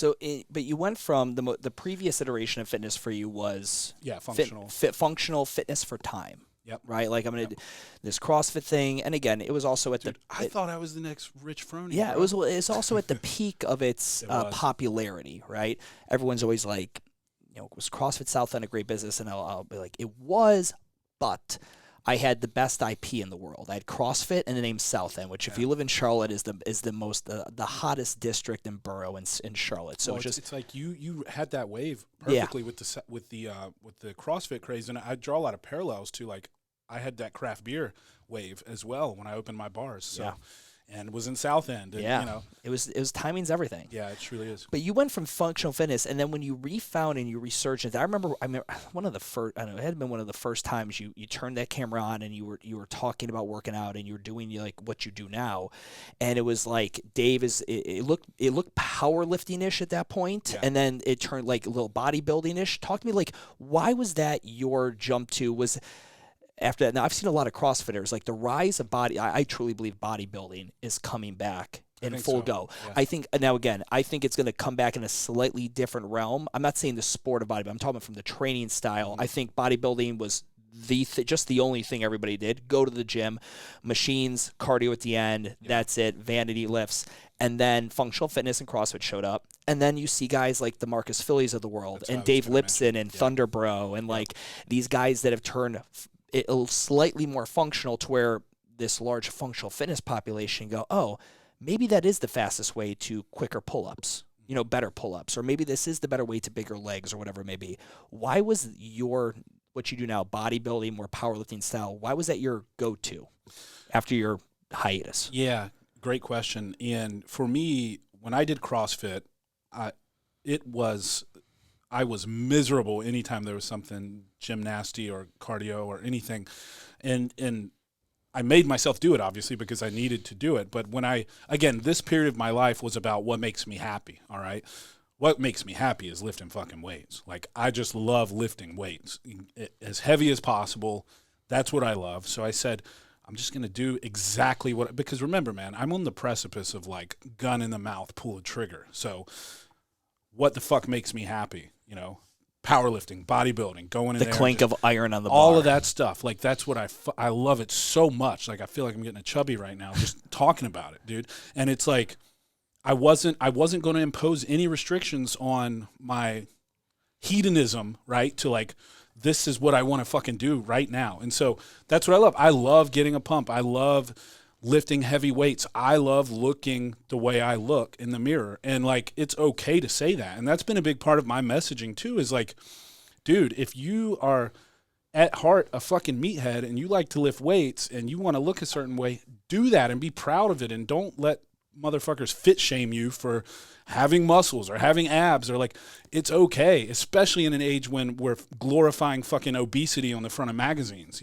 But you went from the previous iteration of fitness for you was functional. Functional fitness for time. Yep. Right? Like I'm going to this CrossFit thing. And again, it was also at I thought I was the next Rich Froning. Yeah, bro. it's also at the peak of its popularity, right? Everyone's always like, was CrossFit South End a great business? And I'll be like, it was, but I had the best IP in the world. I had CrossFit and the name South End, which if you live in Charlotte is the most the hottest district and borough in Charlotte. So it's like you had that wave perfectly with the CrossFit craze, and I draw a lot of parallels to like I had that craft beer wave as well when I opened my bars. So. And was in South End. And, it was timing's everything. Yeah, it truly is. But you went from functional fitness, and then when you refound and you researched it, I remember one of the first. I don't know, it had been one of the first times you turned that camera on and you were talking about working out and you were doing like what you do now, and it was like Dave it looked powerlifting-ish at that point, and then it turned like a little bodybuilding-ish. Talk to me, like, why was that your jump to was. After that, now I've seen a lot of CrossFitters, like the rise of I truly believe bodybuilding is coming back in full go. Yeah. I think it's going to come back in a slightly different realm. I'm not saying the sport of bodybuilding. I'm talking from the training style. I think bodybuilding was just the only thing everybody did. Go to the gym, machines, cardio at the end. That's it. Vanity lifts. And then functional fitness and CrossFit showed up. And then you see guys like the Marcus Phillies of the world and Dave Lipson and Thunder Bro and like these guys that have turned it slightly more functional to where this large functional fitness population go, oh, maybe that is the fastest way to quicker pull-ups, better pull-ups, or maybe this is the better way to bigger legs or whatever it may be. Why was what you do now, bodybuilding, more powerlifting style, why was that your go-to after your hiatus? Yeah, great question. And for me, when I did CrossFit, I was miserable anytime there was something gymnasty or cardio or anything. And I made myself do it, obviously, because I needed to do it. But this period of my life was about what makes me happy, all right? What makes me happy is lifting fucking weights. Like, I just love lifting weights. As heavy as possible, that's what I love. So I said, I'm just going to do exactly because remember, man, I'm on the precipice of, like, gun in the mouth, pull a trigger. So what the fuck makes me happy? Powerlifting, bodybuilding, going in the there. The clink of iron on the bar. All of that stuff. Like, that's what I love it so much. Like, I feel like I'm getting a chubby right now just talking about it, dude. And it's like, I wasn't going to impose any restrictions on my hedonism, right? To like, this is what I want to fucking do right now. And so that's what I love. I love getting a pump. I love lifting heavy weights. I love looking the way I look in the mirror. And like, it's okay to say that. And that's been a big part of my messaging too, is like, dude, if you are at heart a fucking meathead and you like to lift weights and you want to look a certain way, do that and be proud of it. And don't let motherfuckers fit shame you for having muscles or having abs, or like, it's okay, especially in an age when we're glorifying fucking obesity on the front of magazines,